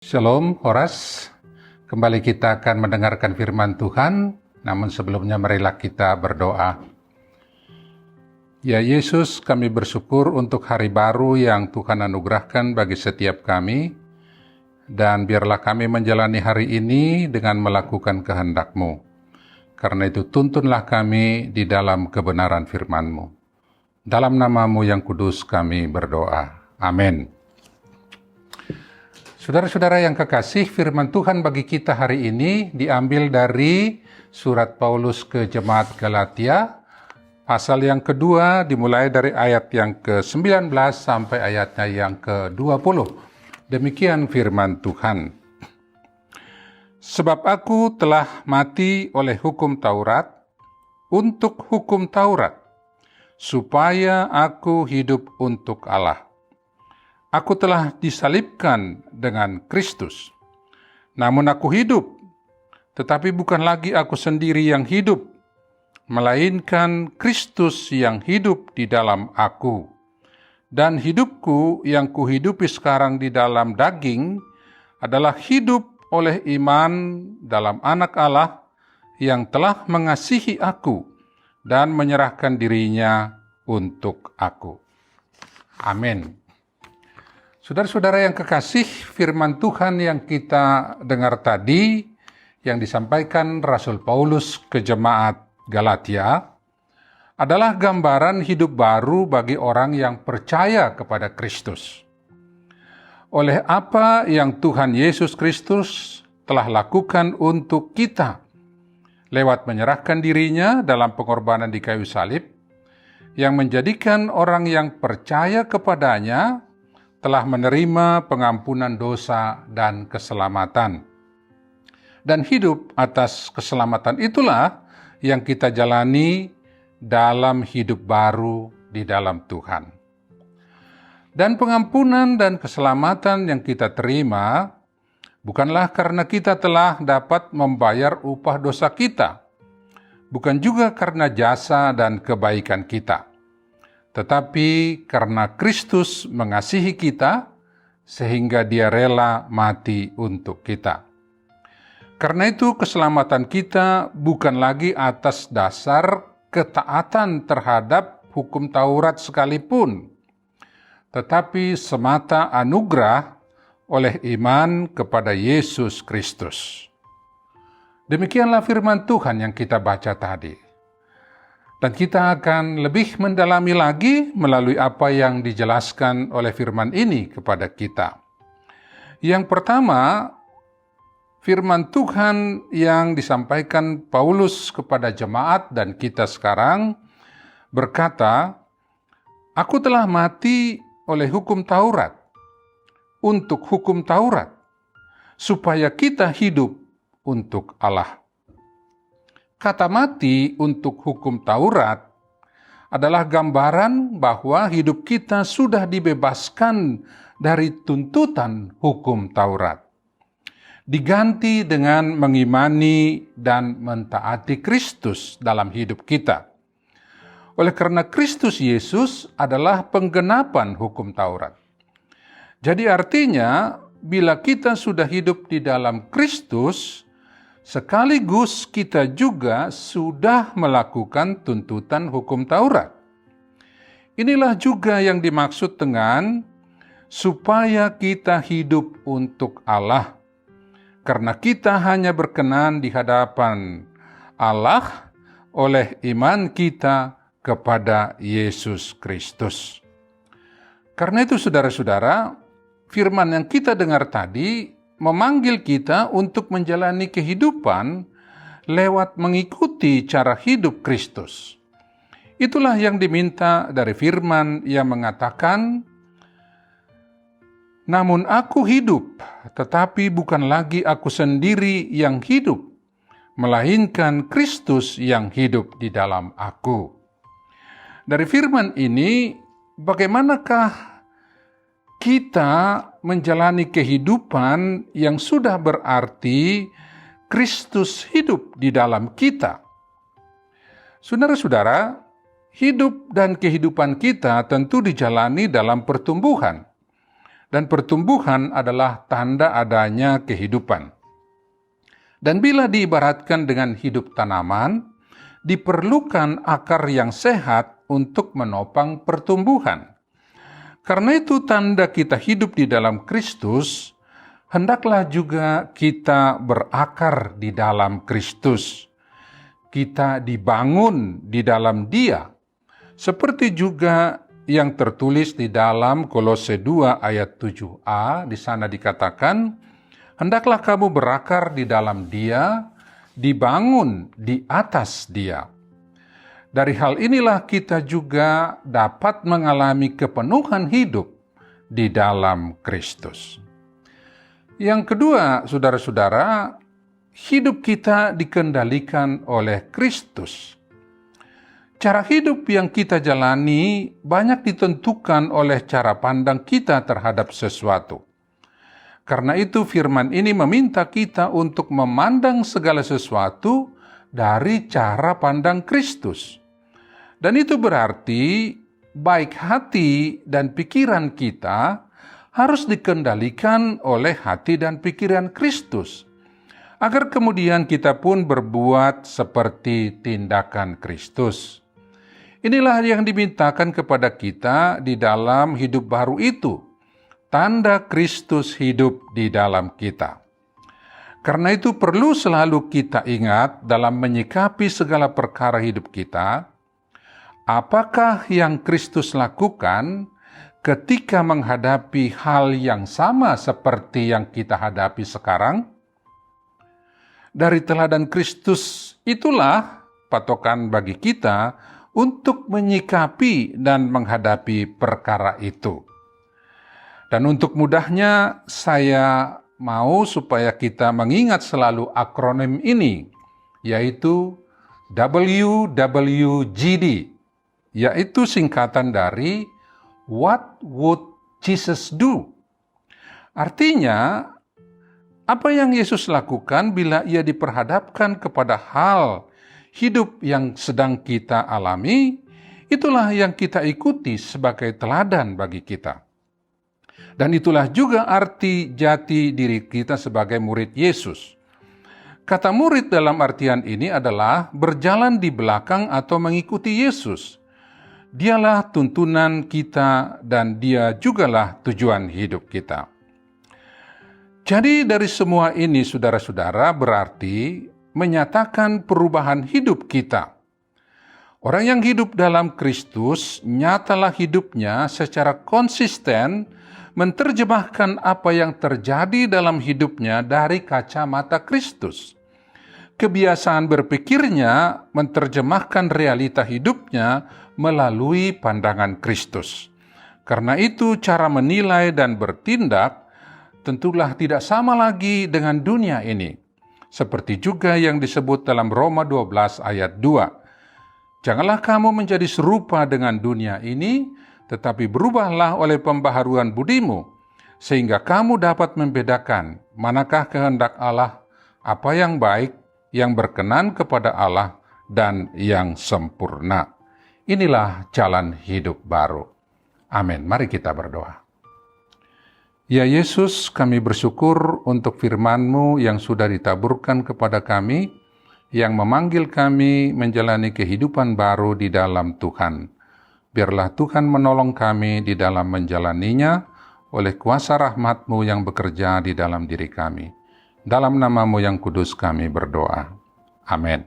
Shalom, Horas. Kembali kita akan mendengarkan firman Tuhan, namun sebelumnya marilah kita berdoa. Ya Yesus, kami bersyukur untuk hari baru yang Tuhan anugerahkan bagi setiap kami, dan biarlah kami menjalani hari ini dengan melakukan kehendak-Mu. Karena itu tuntunlah kami di dalam kebenaran firman-Mu. Dalam nama-Mu yang kudus kami berdoa. Amin. Saudara-saudara yang kekasih, firman Tuhan bagi kita hari ini diambil dari surat Paulus ke Jemaat Galatia, pasal yang kedua dimulai dari ayat yang ke-19 sampai ayatnya yang ke-20. Demikian firman Tuhan. Sebab aku telah mati oleh hukum Taurat untuk hukum Taurat, supaya aku hidup untuk Allah. Aku telah disalibkan dengan Kristus. Namun aku hidup, tetapi bukan lagi aku sendiri yang hidup, melainkan Kristus yang hidup di dalam aku. Dan hidupku yang kuhidupi sekarang di dalam daging adalah hidup oleh iman dalam Anak Allah yang telah mengasihi aku dan menyerahkan dirinya untuk aku. Amin. Saudara-saudara yang kekasih, firman Tuhan yang kita dengar tadi, yang disampaikan Rasul Paulus ke Jemaat Galatia, adalah gambaran hidup baru bagi orang yang percaya kepada Kristus. Oleh apa yang Tuhan Yesus Kristus telah lakukan untuk kita, lewat menyerahkan dirinya dalam pengorbanan di kayu salib, yang menjadikan orang yang percaya kepadanya telah menerima pengampunan dosa dan keselamatan. Dan hidup atas keselamatan itulah yang kita jalani dalam hidup baru di dalam Tuhan. Dan pengampunan dan keselamatan yang kita terima bukanlah karena kita telah dapat membayar upah dosa kita, bukan juga karena jasa dan kebaikan kita, tetapi karena Kristus mengasihi kita, sehingga Dia rela mati untuk kita. Karena itu keselamatan kita bukan lagi atas dasar ketaatan terhadap hukum Taurat sekalipun, tetapi semata anugerah oleh iman kepada Yesus Kristus. Demikianlah firman Tuhan yang kita baca tadi. Dan kita akan lebih mendalami lagi melalui apa yang dijelaskan oleh firman ini kepada kita. Yang pertama, firman Tuhan yang disampaikan Paulus kepada jemaat dan kita sekarang berkata, "Aku telah mati oleh hukum Taurat, untuk hukum Taurat, supaya kita hidup untuk Allah." Kata mati untuk hukum Taurat adalah gambaran bahwa hidup kita sudah dibebaskan dari tuntutan hukum Taurat, diganti dengan mengimani dan mentaati Kristus dalam hidup kita. Oleh karena Kristus Yesus adalah penggenapan hukum Taurat. Jadi artinya, bila kita sudah hidup di dalam Kristus, sekaligus kita juga sudah melakukan tuntutan hukum Taurat. Inilah juga yang dimaksud dengan supaya kita hidup untuk Allah, karena kita hanya berkenan di hadapan Allah oleh iman kita kepada Yesus Kristus. Karena itu saudara-saudara, firman yang kita dengar tadi memanggil kita untuk menjalani kehidupan lewat mengikuti cara hidup Kristus. Itulah yang diminta dari firman yang mengatakan, "Namun aku hidup, tetapi bukan lagi aku sendiri yang hidup, melainkan Kristus yang hidup di dalam aku." Dari firman ini, bagaimanakah kita menjalani kehidupan yang sudah berarti Kristus hidup di dalam kita? Saudara-saudara, hidup dan kehidupan kita tentu dijalani dalam pertumbuhan. Dan pertumbuhan adalah tanda adanya kehidupan. Dan bila diibaratkan dengan hidup tanaman, diperlukan akar yang sehat untuk menopang pertumbuhan. Karena itu tanda kita hidup di dalam Kristus, hendaklah juga kita berakar di dalam Kristus. Kita dibangun di dalam Dia. Seperti juga yang tertulis di dalam Kolose 2 ayat 7a, di sana dikatakan, hendaklah kamu berakar di dalam Dia, dibangun di atas Dia. Dari hal inilah kita juga dapat mengalami kepenuhan hidup di dalam Kristus. Yang kedua, saudara-saudara, hidup kita dikendalikan oleh Kristus. Cara hidup yang kita jalani banyak ditentukan oleh cara pandang kita terhadap sesuatu. Karena itu firman ini meminta kita untuk memandang segala sesuatu dari cara pandang Kristus. Dan itu berarti baik hati dan pikiran kita harus dikendalikan oleh hati dan pikiran Kristus, agar kemudian kita pun berbuat seperti tindakan Kristus. Inilah yang dimintakan kepada kita di dalam hidup baru itu, tanda Kristus hidup di dalam kita. Karena itu perlu selalu kita ingat dalam menyikapi segala perkara hidup kita, apakah yang Kristus lakukan ketika menghadapi hal yang sama seperti yang kita hadapi sekarang? Dari teladan Kristus itulah patokan bagi kita untuk menyikapi dan menghadapi perkara itu. Dan untuk mudahnya, saya mau supaya kita mengingat selalu akronim ini, yaitu WWJD, yaitu singkatan dari What Would Jesus Do? Artinya, apa yang Yesus lakukan bila ia diperhadapkan kepada hal hidup yang sedang kita alami, itulah yang kita ikuti sebagai teladan bagi kita. Dan itulah juga arti jati diri kita sebagai murid Yesus. Kata murid dalam artian ini adalah berjalan di belakang atau mengikuti Yesus. Dialah tuntunan kita dan Dia jugalah tujuan hidup kita. Jadi dari semua ini, saudara-saudara, berarti menyatakan perubahan hidup kita. Orang yang hidup dalam Kristus nyatalah hidupnya secara konsisten menerjemahkan apa yang terjadi dalam hidupnya dari kacamata Kristus. Kebiasaan berpikirnya menerjemahkan realita hidupnya melalui pandangan Kristus. Karena itu cara menilai dan bertindak tentulah tidak sama lagi dengan dunia ini. Seperti juga yang disebut dalam Roma 12 ayat 2. Janganlah kamu menjadi serupa dengan dunia ini, tetapi berubahlah oleh pembaharuan budimu, sehingga kamu dapat membedakan manakah kehendak Allah, apa yang baik, yang berkenan kepada Allah, dan yang sempurna. Inilah jalan hidup baru. Amin. Mari kita berdoa. Ya Yesus, kami bersyukur untuk firman-Mu yang sudah ditaburkan kepada kami, yang memanggil kami menjalani kehidupan baru di dalam Tuhan. Biarlah Tuhan menolong kami di dalam menjalaninya oleh kuasa rahmat-Mu yang bekerja di dalam diri kami. Dalam nama-Mu yang kudus kami berdoa. Amin.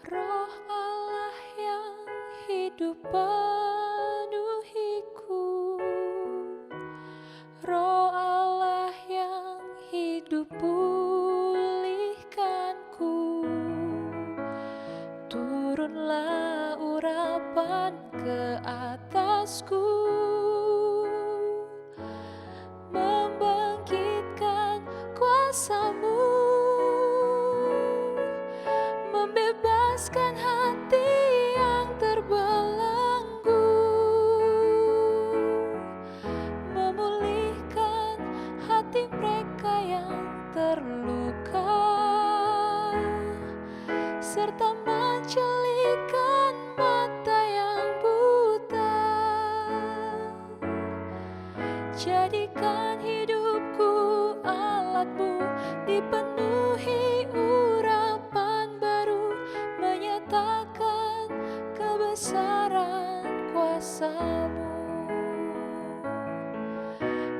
Roh Allah yang hidup penuhiku, Roh Allah yang hidup pulihkanku, turunlah urapan ke atasku, membangkitkan kuasa-Mu, membebaskan hati yang terbelenggu, memulihkan hati mereka yang terluka. menyatakan kebesaran kuasa-Mu,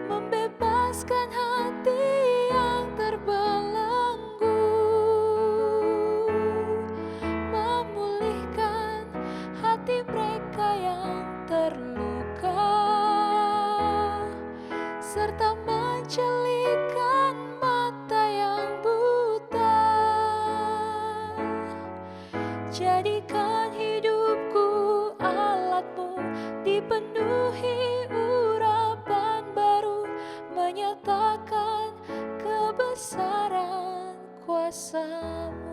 membebaskan hati yang terbelenggu, memulihkan hati mereka yang terluka, serta mencelikkan mata yang buta. Jadikan hidupku alat-Mu, dipenuhi urapan baru, menyatakan kebesaran kuasa-Mu.